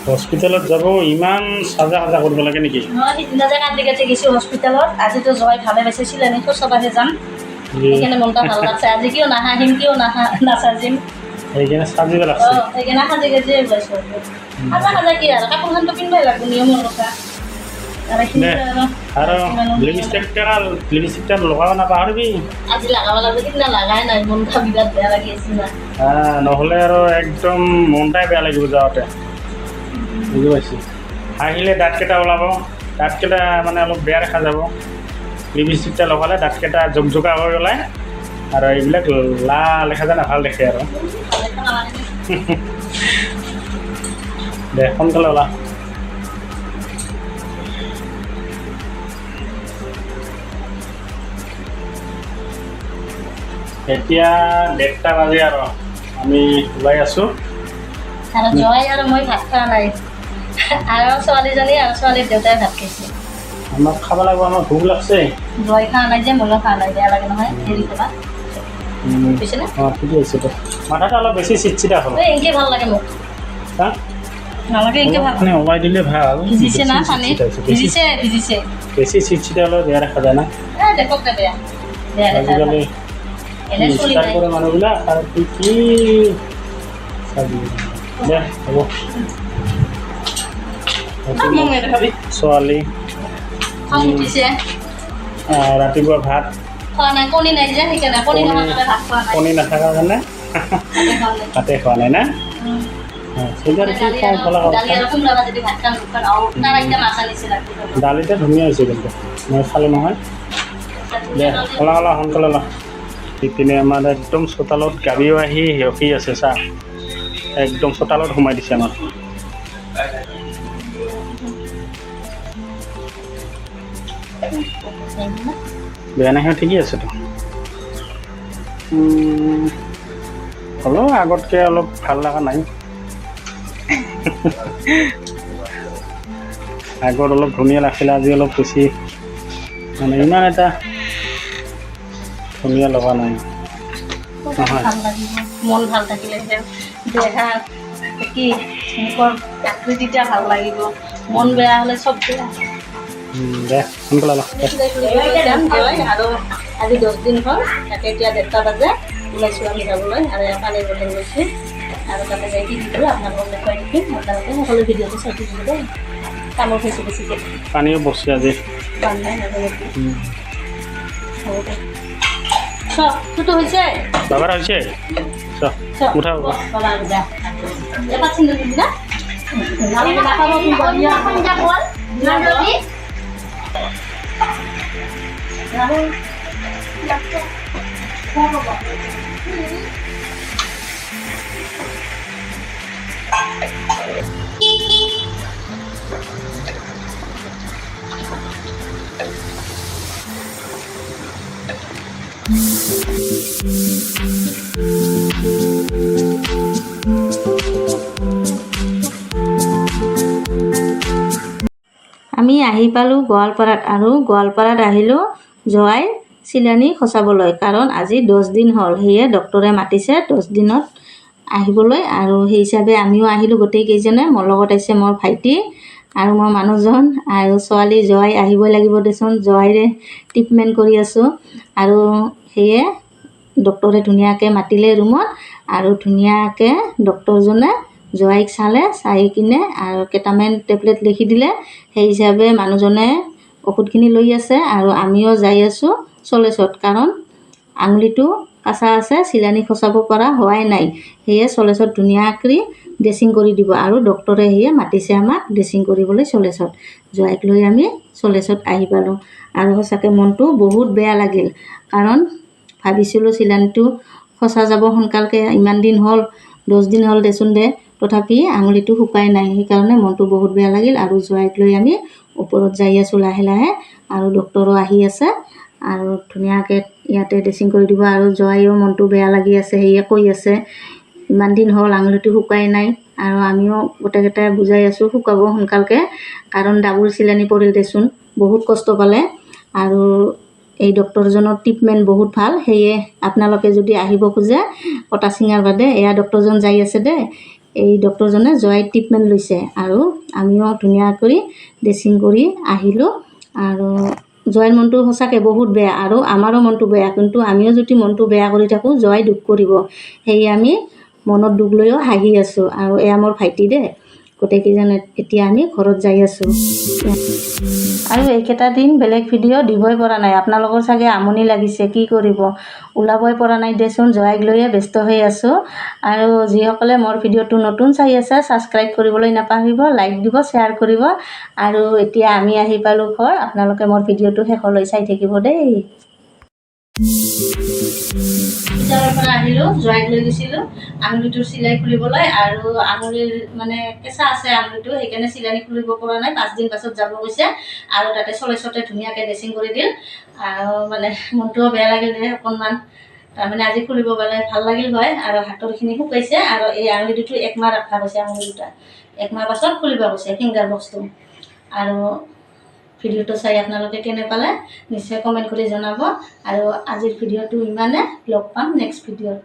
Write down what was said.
হস্পিটেলত যাব ইমান সাজা সাজা কৰিব লাগে নেকি? মই সিদিনা যে কান্দি কাটি গৈছোঁ হস্পিটেলত, আজিতো জয় ভালে পাইছে, চিলনি খোচাবাহে যাম, সেইকাৰণে মনটা ভাল লাগছে। আজি কিয় নাহাহিম, কিয় নাচাজিম, সেইকাৰণে সাজিব লাগছে। সেইকাৰণে সাজি কাজি ওলাইছোঁ। সাজা সাজা কি আৰু কাপোৰখনটো পিন্ধিবই লাগিব, নিয়মৰ কথা। আৰু লিপষ্টিকটা লগাব নাপাহৰিবি। আজি লগাব লাগিব, সিদিনা লগাই নাই, মনটা বিৰাট বেয়া লাগি আছে না। নহ'লে আৰু একদম মনটাই বেয়া লাগিব যাওঁতে, বুজি পাইছোঁ। হাঁহিলে দাঁতকেইটা ওলাব, দাঁতকেইটা মানে অলপ বেয়া দেখা যাব। লিপষ্টিকটা লগালে দাঁতকেইটা জোকজোকা হৈ ওলায় আৰু এইবিলাক লাল দেখা যায় না, ভাল দেখে আৰু। দে সোনকালে ওলা। এতিয়া 1:30 বাজে আৰু আমি ওলাই আছোঁ। আৰু জয় আৰু মই ভাত খোৱা নাই, আৰু ছোৱালীজনী আৰু ছোৱালীৰ দেউতাই ভাত খাইছে। আমাক খাব লাগিব, আমাৰ ভোক লাগছে। জয় খোৱা নাই যে, ময়ো খোৱা নাই, বেয়া লাগে নহয় হেৰি কৰা, বুজিছেনে? অঁ ঠিকে আছে দে। মাথাটো অলপ বেছি চিটচিটা হ'ল। এনেকৈ ভাল লাগে মোক, হা নালাগে এনেকৈ ভাল। মানে ওলাই দিলে ভাল। ভিজিছে না পানী, ভিজিছে ভিজিছে, বেছি চিটচিটা হ'লে বেয়া দেখা যায় না। দেখক দে বেয়া বেয়া দেখা যায়। আজিকালি এনে চলি ষ্টাৰ্ট যায়। কৰে মানুহবিলাক আৰু কি চাবি দে হ'ব। ছোৱালী খং উঠিছে, ৰাতিপুৱা ভাত খোৱা নাই, কণী নাই যে, সেইকাৰণে কণী নোহোৱাকৈ ভাত খোৱা নাই। কণী নাথাকাৰ কাৰণে ভাতে খোৱা নাই না। সেইকাৰণে কি খং ফলা দালি আৰু কোমোৰা ভাজি ভাত খাম, তাৰ এতিয়া মাছ আনিছে ৰাতিপুৱা। দালিতে ধুনীয়া হৈছে কিন্তু মই খালোঁ নহয়। দে ওলা ওলা সোনকালে ওলা। ইপিনে আমাৰ একদম চোতালত গাড়ীও আহি ৰখি আছে, চা একদম চোতালত সোমাই দিছে আমাৰ। বেয়া নহয়, ঠিকেই আছেতো। হ'লেও আগতকৈ অলপ ভাল লগা নাই। আগত অলপ ধুনীয়া লাগিছিলে, আজি অলপ বেছি মানে ইমান এটা ধুনীয়া লগা নাই। নহয় ভাল লাগিব, মন ভাল থাকিলেহে দেহা কি মুখৰ আকৃতিটা ভাল লাগিব, মন বেয়া হ'লে চব বেয়া। দে সোনকালে ওলা। আৰু আজি 10 দিন হ'ল, তাকে এতিয়া 1:30 বাজে ওলাইছোঁ আমি যাবলৈ, আৰু পানী বটল লৈছোঁ, আৰু তাতে যাই কি দিলোঁ আপোনালোকক দেখুৱাই দিম। আপোনালোকে সকলো ভিডিঅ'টো চাই থাকিব দেই। কামৰ হৈছে বেছিকৈ পানীও বসছে আজি। বান্ধাই নাযাব। হ'ব দে, চটো হৈছে বাবাৰ হৈছে উঠা হ'ব। বাবা যা এপাত চিন্তা দিবি না। আমি আহি পালোঁ গোৱালপাৰাত, আৰু গোৱালপাৰাত আহিলোঁ জোৱাই চিলনি খচাবলৈ, কাৰণ আজি 10 দিন হ'ল, সেয়ে ডক্টৰে মাতিছে 10 দিনত আহিবলৈ। আৰু সেই হিচাপে আমিও আহিলোঁ গোটেইকেইজনে। মোৰ লগত আহিছে মোৰ ভাইটি আৰু মোৰ মানুহজন, আৰু ছোৱালী জোৱাই আহিবই লাগিব দেচোন, জোৱাইৰে ট্ৰিটমেণ্ট কৰি আছোঁ। আৰু সেয়ে ডক্টৰে ধুনীয়াকৈ মাতিলে ৰুমত, আৰু ধুনীয়াকৈ ডক্টৰজনে জোৱাইক চালে, চাই কিনে আৰু কেইটামান টেবলেট লিখি দিলে। সেই হিচাপে মানুহজনে ঔষধখিনি লৈ আছে, আৰু আমিও যাই আছোঁ চলেছত, কাৰণ আঙুলিটো কাঁচা আছে, চিলনি খচাব পৰা হোৱাই নাই। সেয়ে চলেছত ধুনীয়াকৈ ড্ৰেছিং কৰি দিব, আৰু ডক্টৰে সেয়ে মাতিছে আমাক ড্ৰেছিং কৰিবলৈ চলেছত। জোৱাইক লৈ আমি চলেছত আহি পালোঁ, আৰু সঁচাকৈ মনটো বহুত বেয়া লাগিল, কাৰণ ভাবিছিলোঁ চিলনিটো খচা যাব সোনকালকৈ, ইমান দিন হ'ল 10 দিন হ'ল দেচোন দে, তথাপি আঙুলিটো শুকাই নাই, সেইকাৰণে মনটো বহুত বেয়া লাগিল। আৰু জোৱাইক লৈ আমি ওপৰত যাই আছোঁ লাহে লাহে, আৰু ডক্টৰো আহি আছে, আৰু ধুনীয়াকৈ ইয়াতে ড্ৰেছিং কৰি দিব। আৰু জোৱাইও মনটো বেয়া লাগি আছে, সেয়ে কৈ আছে ইমান দিন হ'ল আঙুলিটো শুকাই নাই, আৰু আমিও গোটেইকেইটাই বুজাই আছোঁ শুকাব সোনকালকৈ, কাৰণ ডাবুল চিলনি পৰিল দেচোন, বহুত কষ্ট পালে। আৰু এই ডক্টৰজনৰ ট্ৰিটমেণ্ট বহুত ভাল, সেয়ে আপোনালোকে যদি আহিব খোজে কটা চিঙাৰ বাদে, এয়া ডক্টৰজন যাই আছে দে, এই ডক্টৰজনে জোৱাই ট্ৰিটমেণ্ট লৈছে আৰু আমিও ধুনীয়া কৰি ড্ৰেছিং কৰি আহিলোঁ। আৰু জোৱাইৰ মনটো সঁচাকৈ বহুত বেয়া আৰু আমাৰো মনটো বেয়া, কিন্তু আমিও যদি মনটো বেয়া কৰি থাকোঁ জোৱাই দুখ কৰিব, সেয়ে আমি মনত দুখ লৈও হাঁহি আছোঁ। আৰু এয়া মোৰ ভাইটি দে, গোটেইকেইজন এতিয়া আমি ঘৰত যাই আছোঁ। আৰু এইকেইটা দিন বেলেগ ভিডিঅ' দিবই পৰা নাই, আপোনালোকৰ চাগে আমনি লাগিছে, কি কৰিব, ওলাবই পৰা নাই দেচোন, জোৱাইক লৈয়ে ব্যস্ত হৈ আছোঁ। আৰু যিসকলে মোৰ ভিডিঅ'টো নতুন চাই আছে ছাবস্ক্ৰাইব কৰিবলৈ নাপাহৰিব, লাইক দিব, শ্বেয়াৰ কৰিব। আৰু এতিয়া আমি আহি পালোঁ ঘৰ, আপোনালোকে মোৰ ভিডিঅ'টো শেষলৈ চাই থাকিব দেই। বিদ্যালয়ৰ পৰা আহিলোঁ, জোৱাইক লৈ গৈছিলোঁ আঙুলিটোৰ চিলাই খুলিবলৈ, আৰু আঙুলিৰ মানে কেঁচা আছে আঙুলিটো, সেইকাৰণে চিলনি খুলিব পৰা নাই, 5 দিন পাছত যাব কৈছে। আৰু তাতে চলে ধুনীয়াকৈ ড্ৰেছিং কৰি দিল। আৰু মানে মনটোও বেয়া লাগিল অকণমান, তাৰমানে আজি খুলিব পালে ভাল লাগিল হয়। আৰু হাতৰখিনি শুকাইছে, আৰু এই আঙুলিটো 1 মাহ ৰখা কৈছে, আঙুলি দুটা 1 মাহ পাছত খুলিব কৈছে ফিংগাৰ বক্সটো। আৰু ভিডিঅ'টো চাই আপোনালোকে কেনে পালে নিশ্চয় কমেণ্ট কৰি জনাব। আৰু আজিৰ ভিডিঅ'টো ইমানে, লগ পাম নেক্সট ভিডিঅ'ত।